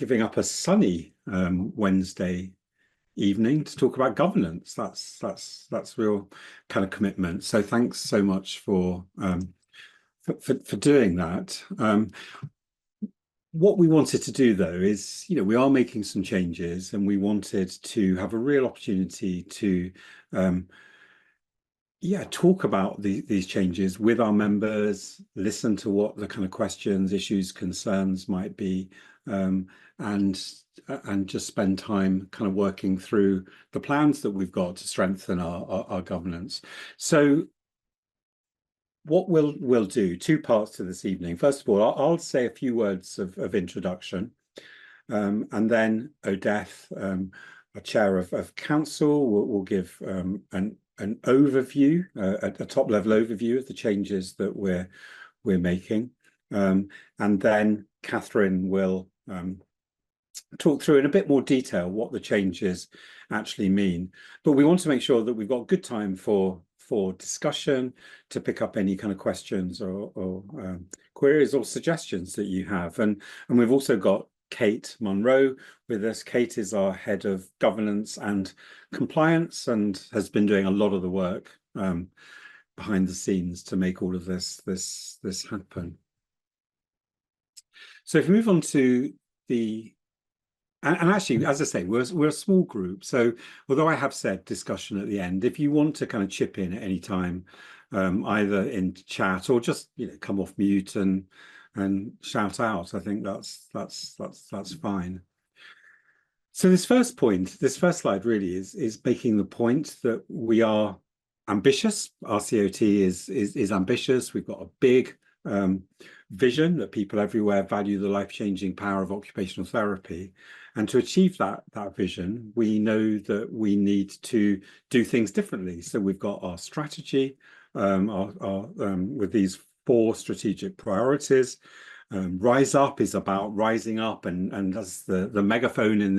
giving up a sunny Wednesday evening to talk about governance. That's real kind of commitment. So thanks so much for doing that. What we wanted to do, though, is, we are making some changes, and we wanted to have a real opportunity to talk about these changes with our members, listen to what the kind of questions, issues, concerns might be, and just spend time kind of working through the plans that we've got to strengthen our governance. So what we'll do, two parts to this evening. First of all, I'll say a few words of introduction, and then Odeth, our chair of council, will give an overview, a top-level overview of the changes that we're making, and then Catherine will talk through in a bit more detail what the changes actually mean. But we want to make sure that we've got good time for discussion, to pick up any kind of questions or queries or suggestions that you have. And we've also got Kate Monroe with us. Kate is our head of governance and compliance and has been doing a lot of the work behind the scenes to make all of this happen. So if we move on to and actually, as I say, we're a small group. So although I have said discussion at the end, if you want to kind of chip in at any time, either in chat or just come off mute and shout out, I think that's fine. So this first slide really is making the point that we are ambitious. RCOT is ambitious. We've got a big vision that people everywhere value the life-changing power of occupational therapy. And to achieve that vision, we know that we need to do things differently. So we've got our strategy with these 4 strategic priorities. Rise Up is about rising up, and that's the megaphone in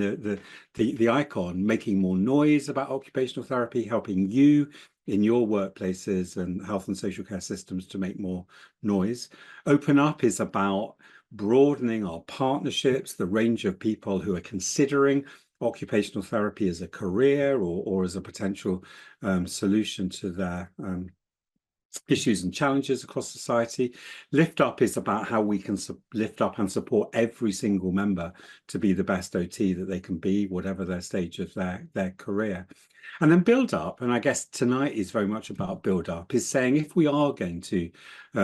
the icon, making more noise about occupational therapy, helping you in your workplaces and health and social care systems to make more noise. Open Up is about broadening our partnerships, the range of people who are considering occupational therapy as a career or as a potential solution to their issues and challenges across society. Lift Up is about how we can lift up and support every single member to be the best OT that they can be, whatever their stage of their career. And then Build Up, and I guess tonight is very much about Build Up, is saying if we are going to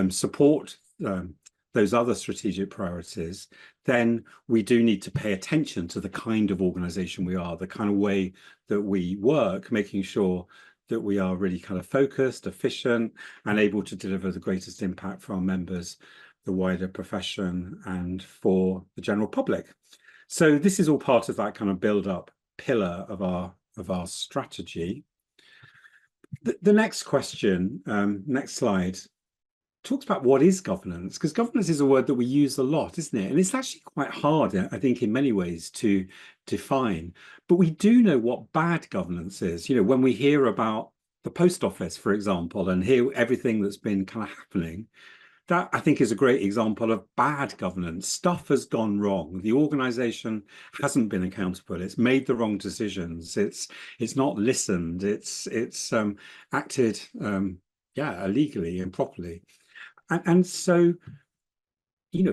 support those other strategic priorities, then we do need to pay attention to the kind of organisation we are, the kind of way that we work, making sure that we are really kind of focused, efficient, and able to deliver the greatest impact for our members, the wider profession, and for the general public. So this is all part of that kind of Build Up pillar of our strategy. The next question, next slide, talks about what is governance, because governance is a word that we use a lot, isn't it? And it's actually quite hard, I think, in many ways to define. But we do know what bad governance is. When we hear about the post office, for example, and hear everything that's been kind of happening, that I think is a great example of bad governance. Stuff has gone wrong. The organisation hasn't been accountable. It's made the wrong decisions. It's not listened. It's acted illegally, improperly. And so,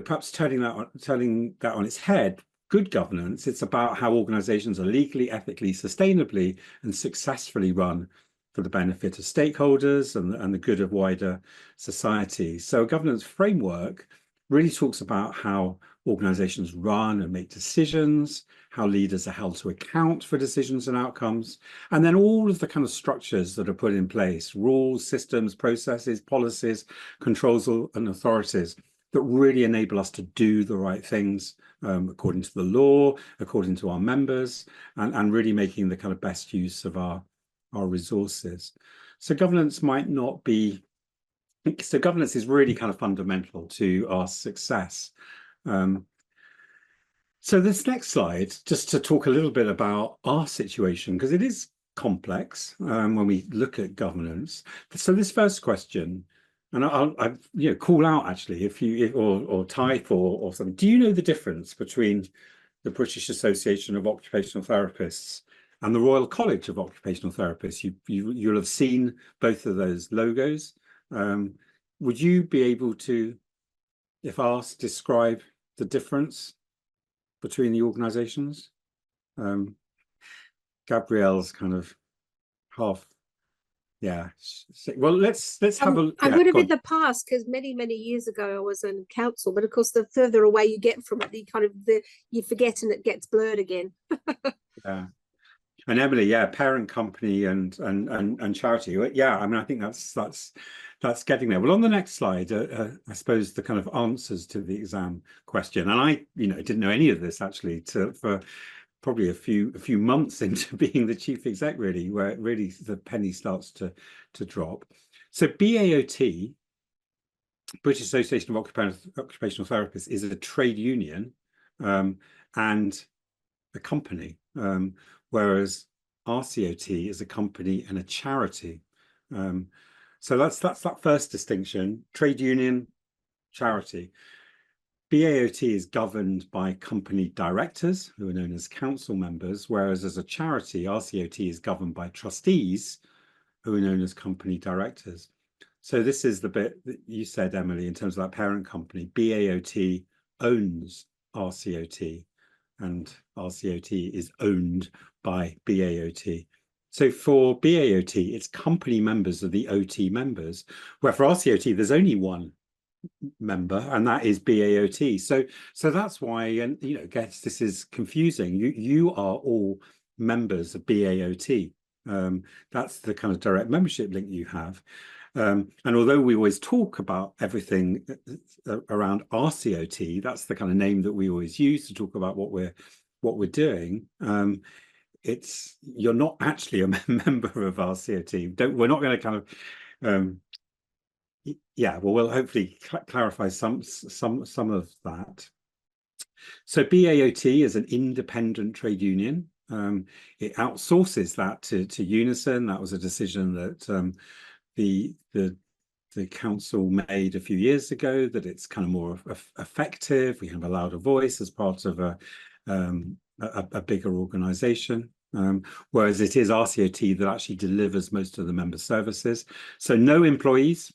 perhaps turning that on its head, good governance, it's about how organizations are legally, ethically, sustainably, and successfully run for the benefit of stakeholders and the good of wider society. So a governance framework really talks about how organizations run and make decisions, how leaders are held to account for decisions and outcomes, and then all of the kind of structures that are put in place, rules, systems, processes, policies, controls, and authorities that really enable us to do the right things according to the law, according to our members, and really making the kind of best use of our resources. So governance governance is really kind of fundamental to our success. So this next slide, just to talk a little bit about our situation, because it is complex when we look at governance. So this first question, and I'll call out actually if you or type or something. Do you know the difference between the British Association of Occupational Therapists and the Royal College of Occupational Therapists. You'll have seen both of those logos. Would you be able to, if asked, describe the difference between the organisations? Gabrielle's kind of half. Yeah. Well, let's have a. I would have in the past, because many years ago I was in council, but of course the further away you get from it, you forget and it gets blurred again. Yeah. And Emily, yeah, parent company and charity. Yeah, I mean, I think that's getting there. Well, on the next slide, I suppose the kind of answers to the exam question, and I, didn't know any of this actually for probably a few months into being the chief exec, really, where really the penny starts to drop. So BAOT, British Association of Occupational Therapists, is a trade union and a company, whereas RCOT is a company and a charity. So that's that first distinction: trade union, charity. BAOT is governed by company directors, who are known as council members, whereas as a charity, RCOT is governed by trustees, who are known as company directors. So this is the bit that you said, Emily, in terms of that parent company. BAOT owns RCOT, and RCOT is owned by BAOT. So for BAOT, it's company members of the OT members, where for RCOT, there's only one member, and that is BAOT. So that's why, and I guess this is confusing. You are all members of BAOT. That's the kind of direct membership link you have. And although we always talk about everything around RCOT, that's the kind of name that we always use to talk about what we're doing. You're not actually a member of RCOT. We're not going to kind of yeah, well, we'll hopefully clarify some of that. So BAOT is an independent trade union. It outsources that to Unison. That was a decision that the council made a few years ago, that it's kind of more effective. We have a louder voice as part of a bigger organization. Whereas it is RCOT that actually delivers most of the member services. So no employees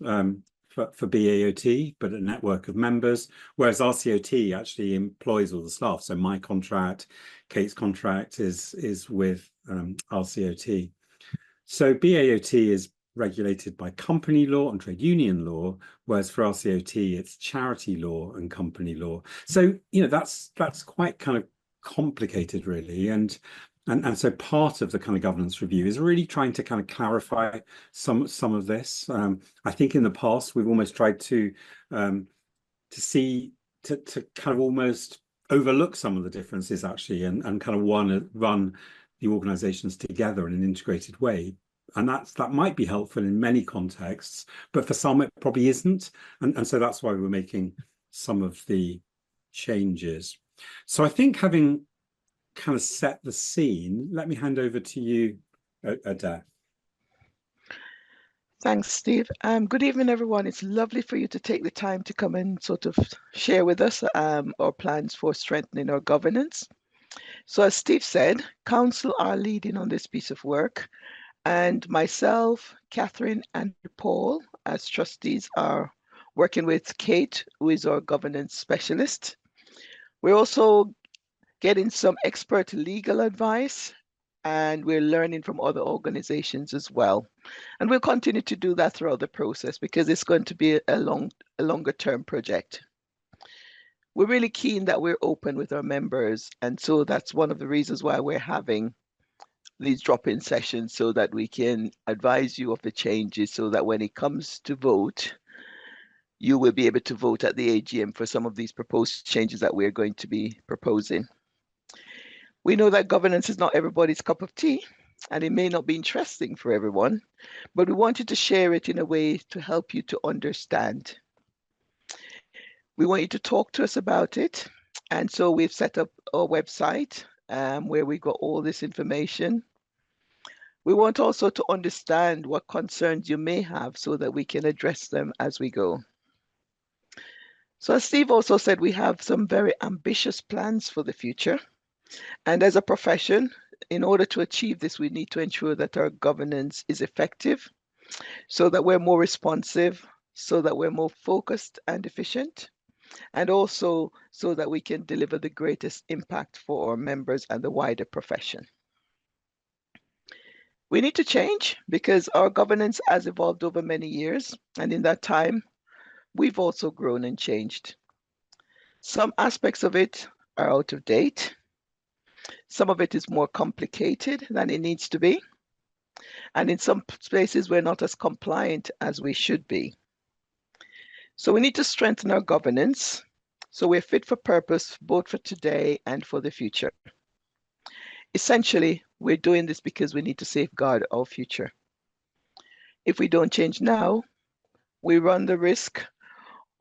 for BAOT, but a network of members, whereas RCOT actually employs all the staff. So my contract, Kate's contract is with RCOT. So BAOT is regulated by company law and trade union law, whereas for RCOT, it's charity law and company law. So, that's quite kind of complicated, really. And so part of the kind of governance review is really trying to kind of clarify some of this. I think in the past we've almost tried to kind of almost overlook some of the differences actually, and kind of run the organizations together in an integrated way. And that might be helpful in many contexts, but for some it probably isn't. And so that's why we're making some of the changes. So I think, having kind of set the scene, let me hand over to you, Adair. Thanks, Steve. Good evening, everyone. It's lovely for you to take the time to come and sort of share with us our plans for strengthening our governance. So as Steve said, Council are leading on this piece of work, and myself, Catherine, and Paul as trustees are working with Kate, who is our governance specialist. We're also getting some expert legal advice, and we're learning from other organizations as well. And we'll continue to do that throughout the process, because it's going to be a longer term project. We're really keen that we're open with our members, and so that's one of the reasons why we're having these drop-in sessions, so that we can advise you of the changes, so that when it comes to vote, you will be able to vote at the AGM for some of these proposed changes that we're going to be proposing. We know that governance is not everybody's cup of tea, and it may not be interesting for everyone, but we wanted to share it in a way to help you to understand. We want you to talk to us about it, and so we've set up our website where we got all this information. We want also to understand what concerns you may have, so that we can address them as we go. So as Steve also said, we have some very ambitious plans for the future. And as a profession, in order to achieve this, we need to ensure that our governance is effective, so that we're more responsive, so that we're more focused and efficient, and also so that we can deliver the greatest impact for our members and the wider profession. We need to change because our governance has evolved over many years, and in that time, we've also grown and changed. Some aspects of it are out of date. Some of it is more complicated than it needs to be. And in some places, we're not as compliant as we should be. So we need to strengthen our governance so we're fit for purpose, both for today and for the future. Essentially, we're doing this because we need to safeguard our future. If we don't change now, we run the risk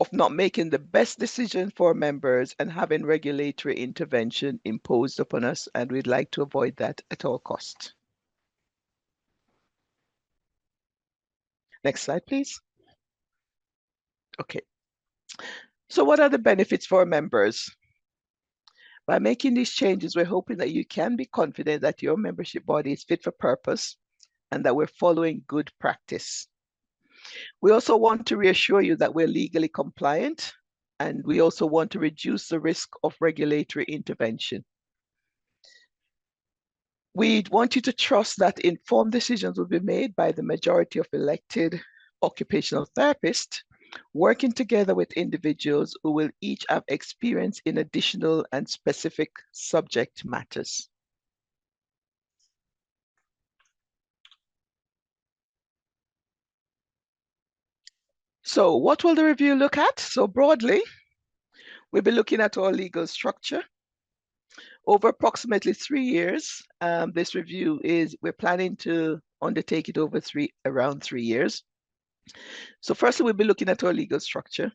of not making the best decision for members and having regulatory intervention imposed upon us, and we'd like to avoid that at all costs. Next slide, please. Okay. So what are the benefits for our members? By making these changes, we're hoping that you can be confident that your membership body is fit for purpose and that we're following good practice. We also want to reassure you that we're legally compliant, and we also want to reduce the risk of regulatory intervention. We want you to trust that informed decisions will be made by the majority of elected occupational therapists, working together with individuals who will each have experience in additional and specific subject matters. So what will the review look at? So broadly, we'll be looking at our legal structure. Over approximately 3 years, this review we're planning to undertake it over around 3 years. So firstly, we'll be looking at our legal structure.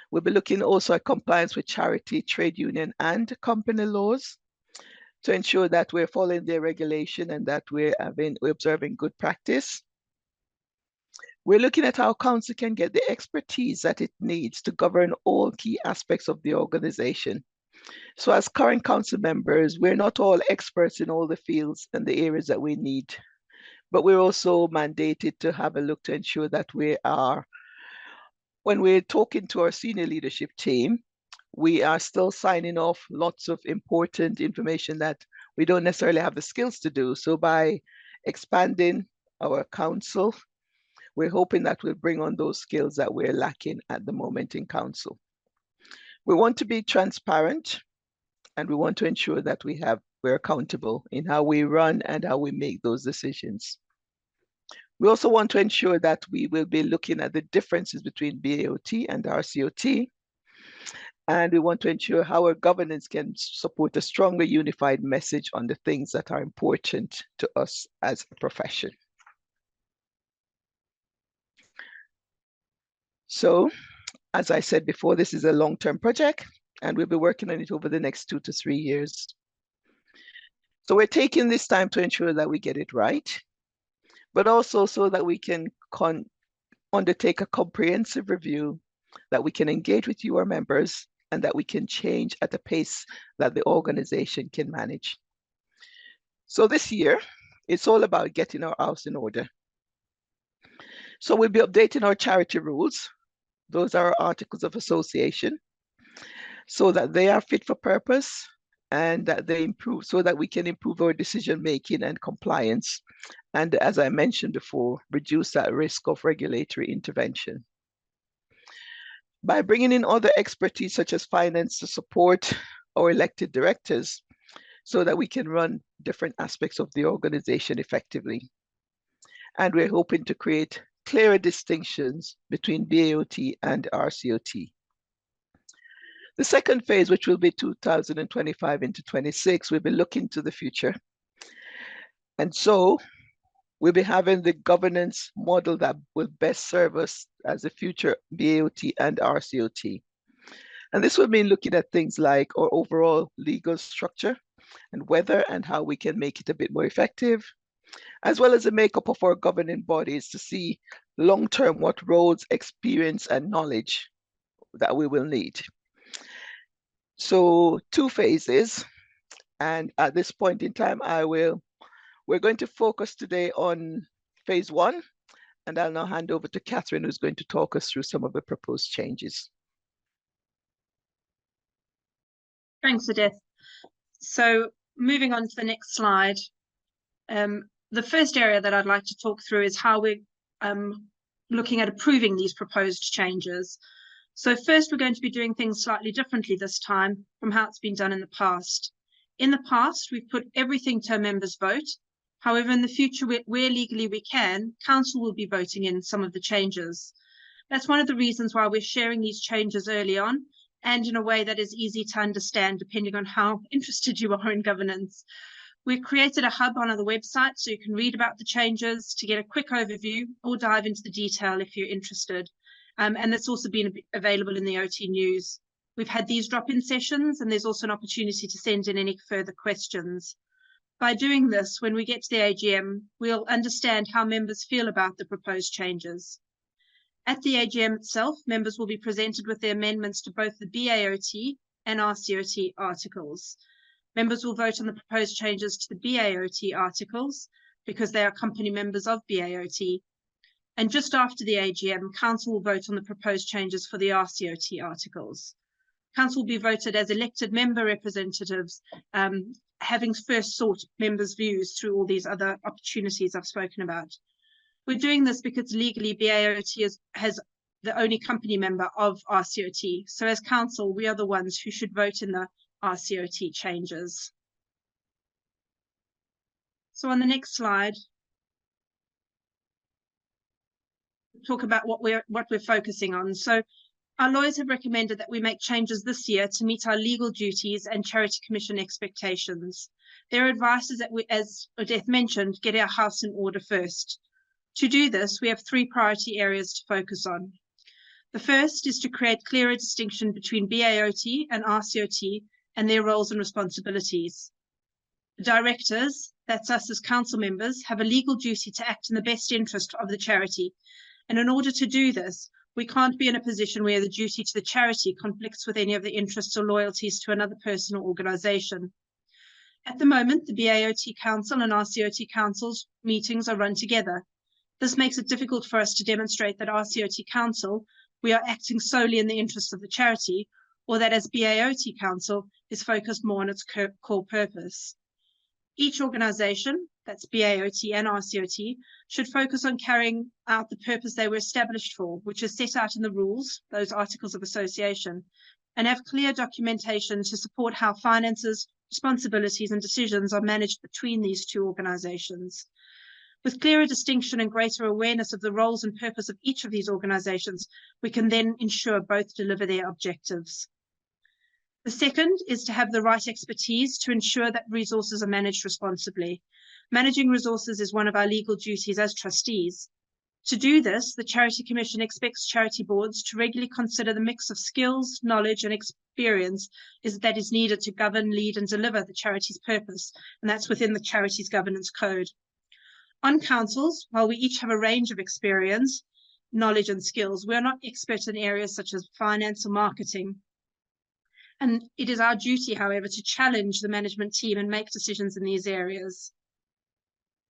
We'll be looking also at compliance with charity, trade union, and company laws to ensure that we're following their regulation and that we're observing good practice. We're looking at how council can get the expertise that it needs to govern all key aspects of the organization. So as current council members, we're not all experts in all the fields and the areas that we need, but we're also mandated to have a look to ensure that when we're talking to our senior leadership team, we are still signing off lots of important information that we don't necessarily have the skills to do. So by expanding our council, we're hoping that we'll bring on those skills that we're lacking at the moment in council. We want to be transparent, and we want to ensure that we're accountable in how we run and how we make those decisions. We also want to ensure that we will be looking at the differences between BAOT and RCOT, and we want to ensure how our governance can support a stronger unified message on the things that are important to us as a profession. So, as I said before, this is a long-term project, and we'll be working on it over the next 2 to 3 years. So we're taking this time to ensure that we get it right, but also so that we can undertake a comprehensive review, that we can engage with you, our members, and that we can change at a pace that the organization can manage. So this year, it's all about getting our house in order. So we'll be updating our charity rules. Those are our articles of association, so that they are fit for purpose and that they improve, so that we can improve our decision-making and compliance. And as I mentioned before, reduce that risk of regulatory intervention. By bringing in other expertise such as finance to support our elected directors, so that we can run different aspects of the organization effectively. And we're hoping to create clearer distinctions between BAOT and RCOT. The second phase, which will be 2025 into 26, we'll be looking to the future. And so we'll be having the governance model that will best serve us as the future BAOT and RCOT. And this will mean looking at things like our overall legal structure and whether and how we can make it a bit more effective, as well as the makeup of our governing bodies to see long-term what roles, experience, and knowledge that we will need. So 2 phases. And at this point in time, we're going to focus today on phase 1, and I'll now hand over to Catherine, who's going to talk us through some of the proposed changes. Thanks, Edith. So moving on to the next slide, the first area that I'd like to talk through is how we're looking at approving these proposed changes. So first, we're going to be doing things slightly differently this time from how it's been done in the past. In the past, we've put everything to a members' vote. However, in the future, where legally we can, Council will be voting in some of the changes. That's one of the reasons why we're sharing these changes early on, and in a way that is easy to understand depending on how interested you are in governance. We've created a hub on the website so you can read about the changes to get a quick overview or dive into the detail if you're interested. And that's also been available in the OT News. We've had these drop-in sessions, and there's also an opportunity to send in any further questions. By doing this, when we get to the AGM, we'll understand how members feel about the proposed changes. At the AGM itself, members will be presented with the amendments to both the BAOT and RCOT articles. Members will vote on the proposed changes to the BAOT articles because they are company members of BAOT. And just after the AGM, Council will vote on the proposed changes for the RCOT articles. Council will be voted as elected member representatives, having first sought members' views through all these other opportunities I've spoken about. We're doing this because legally BAOT has the only company member of RCOT. So as Council, we are the ones who should vote in the RCOT changes. So on the next slide, talk about what we're focusing on. So our lawyers have recommended that we make changes this year to meet our legal duties and Charity Commission expectations. Their advice is that we, as Odette mentioned, get our house in order first. To do this, we have 3 priority areas to focus on. The first is to create clearer distinction between BAOT and RCOT and their roles and responsibilities. The directors, that's us as council members, have a legal duty to act in the best interest of the charity. And in order to do this, we can't be in a position where the duty to the charity conflicts with any of the interests or loyalties to another person or organisation. At the moment, the BAOT Council and RCOT Council's meetings are run together. This makes it difficult for us to demonstrate that RCOT Council, we are acting solely in the interests of the charity, or that as BAOT Council is focused more on its core purpose. Each organisation, that's BAOT and RCOT, should focus on carrying out the purpose they were established for, which is set out in the rules, those articles of association, and have clear documentation to support how finances, responsibilities and decisions are managed between these 2 organisations. With clearer distinction and greater awareness of the roles and purpose of each of these organisations, we can then ensure both deliver their objectives. The second is to have the right expertise to ensure that resources are managed responsibly. Managing resources is one of our legal duties as trustees. To do this, the Charity Commission expects charity boards to regularly consider the mix of skills, knowledge and experience that is needed to govern, lead and deliver the charity's purpose, and that's within the Charities Governance Code. On councils, while we each have a range of experience, knowledge and skills, we are not experts in areas such as finance or marketing. And it is our duty, however, to challenge the management team and make decisions in these areas.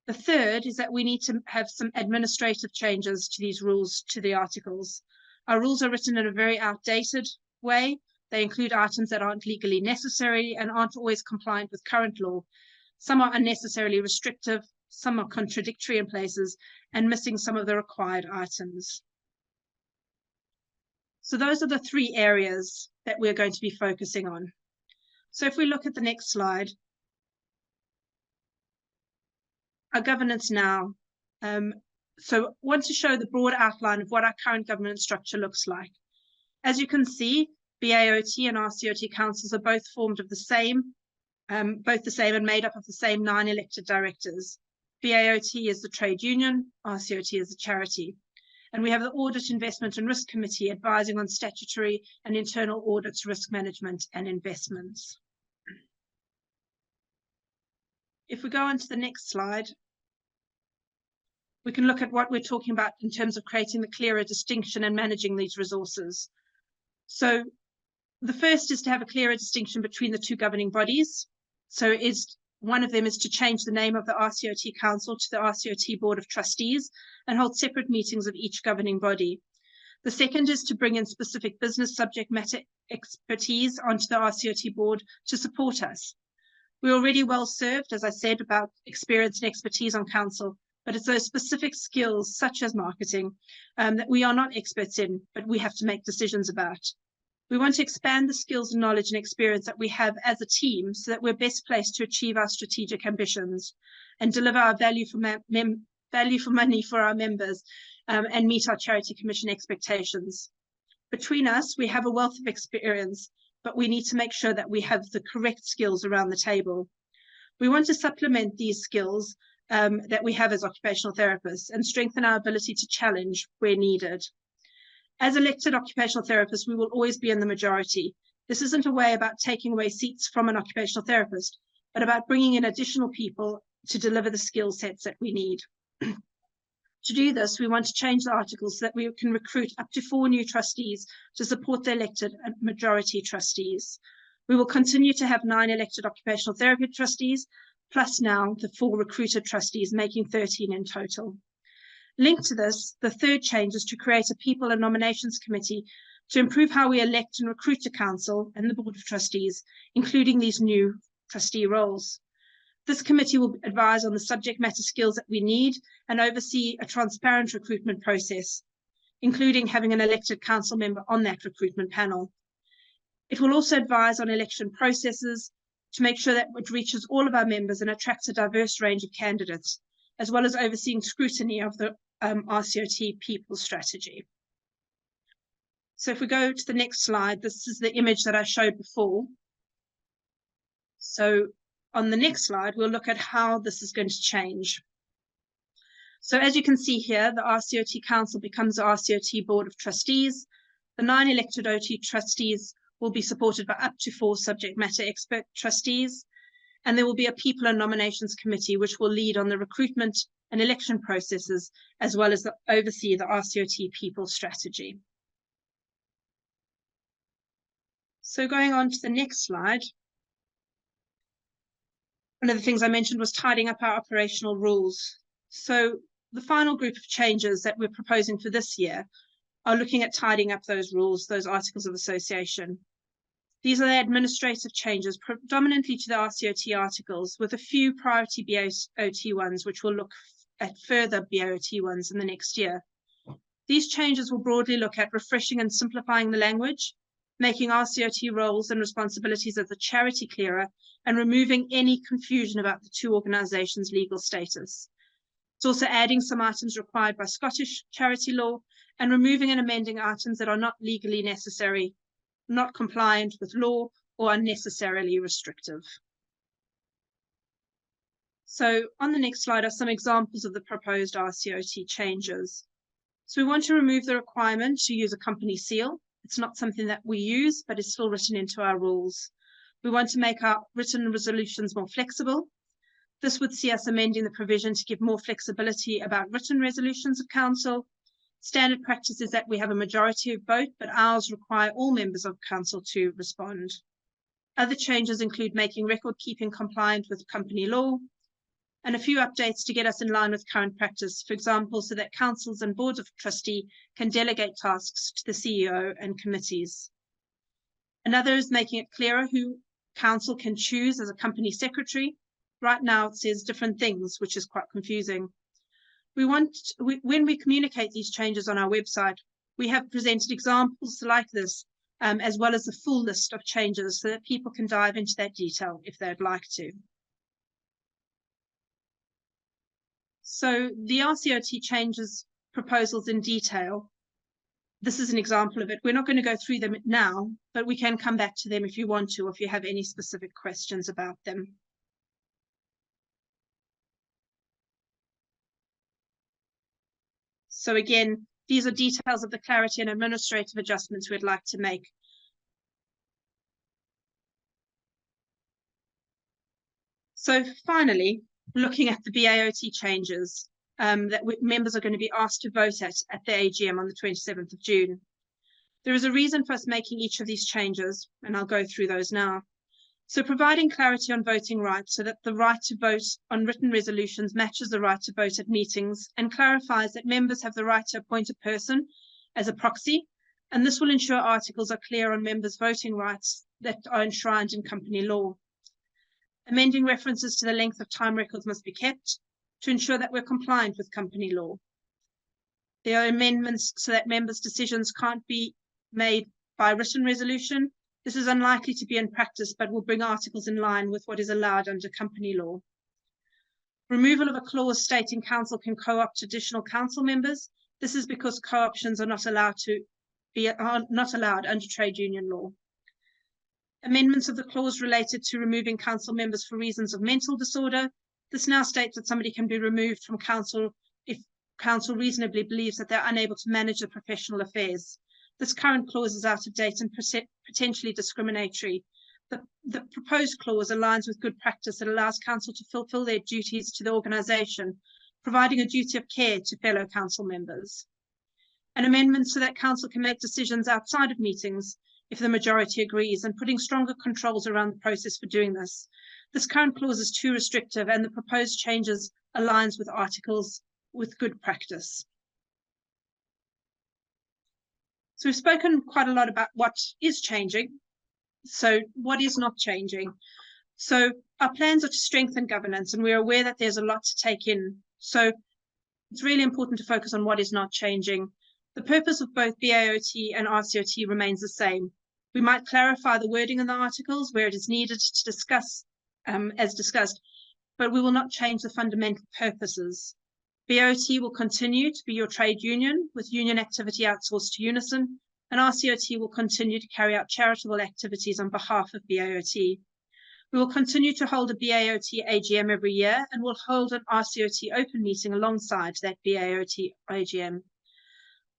The third is that we need to have some administrative changes to these rules, to the articles. Our rules are written in a very outdated way. They include items that aren't legally necessary and aren't always compliant with current law. Some are unnecessarily restrictive, some are contradictory in places, and missing some of the required items. So those are the 3 areas that we're going to be focusing on. So if we look at the next slide, our governance now. So I want to show the broad outline of what our current governance structure looks like. As you can see, BAOT and RCOT councils are both formed of the same, and made up of the same 9 elected directors. BAOT is the trade union, RCOT is the charity. And we have the Audit, Investment and Risk Committee advising on statutory and internal audits, risk management and investments. If we go on to the next slide, we can look at what we're talking about in terms of creating the clearer distinction and managing these resources. So the first is to have a clearer distinction between the 2 governing bodies. So one of them is to change the name of the RCOT Council to the RCOT Board of Trustees and hold separate meetings of each governing body. The second is to bring in specific business subject matter expertise onto the RCOT board to support us. We're already well served, as I said, about experience and expertise on council, but it's those specific skills such as marketing that we are not experts in, but we have to make decisions about. We want to expand the skills and knowledge and experience that we have as a team so that we're best placed to achieve our strategic ambitions and deliver our value for money for our members and meet our Charity Commission expectations. Between us, we have a wealth of experience, but we need to make sure that we have the correct skills around the table. We want to supplement these skills that we have as occupational therapists and strengthen our ability to challenge where needed. As elected occupational therapists, we will always be in the majority. This isn't a way about taking away seats from an occupational therapist, but about bringing in additional people to deliver the skill sets that we need. To do this, we want to change the articles so that we can recruit up to 4 new trustees to support the elected and majority trustees. We will continue to have 9 elected occupational therapy trustees, plus now the 4 recruited trustees, making 13 in total. Linked to this, the third change is to create a people and nominations committee to improve how we elect and recruit to council and the board of trustees, including these new trustee roles. This committee will advise on the subject matter skills that we need and oversee a transparent recruitment process, including having an elected council member on that recruitment panel. It will also advise on election processes to make sure that it reaches all of our members and attracts a diverse range of candidates, as well as overseeing scrutiny of the RCOT people strategy. So if we go to the next slide, this is the image that I showed before. So on the next slide, we'll look at how this is going to change. So as you can see here, the RCOT Council becomes the RCOT Board of Trustees. The 9 elected OT trustees will be supported by up to 4 subject matter expert trustees. And there will be a people and nominations committee, which will lead on the recruitment and election processes, as well as oversee the RCOT people strategy. So going on to the next slide. One of the things I mentioned was tidying up our operational rules. So the final group of changes that we're proposing for this year are looking at tidying up those rules, those articles of association. These are the administrative changes, predominantly to the RCOT articles, with a few priority BOT ones, which will look at further BOT ones in the next year. These changes will broadly look at refreshing and simplifying the language, making RCOT roles and responsibilities of the charity clearer, and removing any confusion about the 2 organisations' legal status. It's also adding some items required by Scottish charity law and removing and amending items that are not legally necessary, not compliant with law, or unnecessarily restrictive. So on the next slide are some examples of the proposed RCOT changes. So we want to remove the requirement to use a company seal. It's not something that we use, but it's still written into our rules. We want to make our written resolutions more flexible. This would see us amending the provision to give more flexibility about written resolutions of council. Standard practice is that we have a majority of vote, but ours require all members of council to respond. Other changes include making record keeping compliant with company law, and a few updates to get us in line with current practice, for example, so that councils and boards of trustee can delegate tasks to the CEO and committees. Another is making it clearer who council can choose as a company secretary. Right now it says different things, which is quite confusing. When we communicate these changes on our website, we have presented examples like this, as well as the full list of changes so that people can dive into that detail if they'd like to. So the RCOT changes proposals in detail. This is an example of it. We're not going to go through them now, but we can come back to them if you want to, or if you have any specific questions about them. So again, these are details of the clarity and administrative adjustments we'd like to make. So finally, looking at the BAOT changes that members are going to be asked to vote at the AGM on the 27th of June. There is a reason for us making each of these changes, and I'll go through those now. So providing clarity on voting rights so that the right to vote on written resolutions matches the right to vote at meetings, and clarifies that members have the right to appoint a person as a proxy, and this will ensure articles are clear on members' voting rights that are enshrined in company law. Amending references to the length of time records must be kept to ensure that we're compliant with company law. There are amendments so that members' decisions can't be made by written resolution. This is unlikely to be in practice, but will bring articles in line with what is allowed under company law. Removal of a clause stating council can co-opt additional council members. This is because co-options are not allowed under trade union law. Amendments of the clause related to removing council members for reasons of mental disorder. This now states that somebody can be removed from council if council reasonably believes that they're unable to manage their professional affairs. This current clause is out of date and potentially discriminatory. The proposed clause aligns with good practice that allows council to fulfil their duties to the organisation, providing a duty of care to fellow council members. An amendment so that council can make decisions outside of meetings if the majority agrees, and putting stronger controls around the process for doing this. This current clause is too restrictive, and the proposed changes aligns with articles with good practice. So we've spoken quite a lot about what is changing. So what is not changing? So our plans are to strengthen governance, and we're aware that there's a lot to take in. So it's really important to focus on what is not changing. The purpose of both BAOT and RCOT remains the same. We might clarify the wording in the articles where it is needed to discuss, as discussed, but we will not change the fundamental purposes. BAOT will continue to be your trade union with union activity outsourced to Unison, and RCOT will continue to carry out charitable activities on behalf of BAOT. We will continue to hold a BAOT AGM every year, and will hold an RCOT open meeting alongside that BAOT AGM.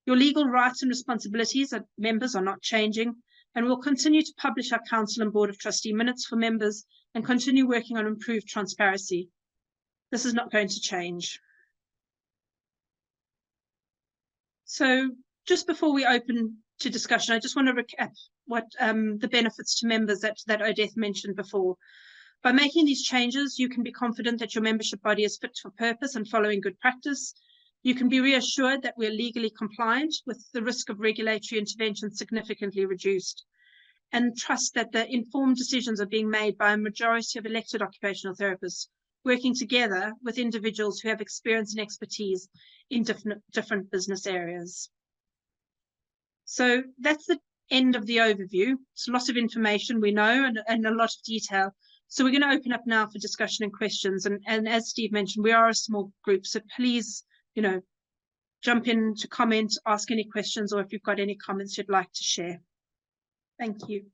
Your legal rights and responsibilities as members are not changing, and we'll continue to publish our Council and Board of Trustee minutes for members and continue working on improved transparency. This is not going to change. So just before we open to discussion, I just want to recap what the benefits to members that Odette mentioned before. By making these changes, you can be confident that your membership body is fit for purpose and following good practice. You can be reassured that we're legally compliant with the risk of regulatory intervention significantly reduced, and trust that the informed decisions are being made by a majority of elected occupational therapists, working together with individuals who have experience and expertise in different business areas. So that's the end of the overview. It's a lot of information, we know, and a lot of detail. So we're going to open up now for discussion and questions. And as Steve mentioned, we are a small group, so please, jump in to comment, ask any questions, or if you've got any comments you'd like to share. Thank you.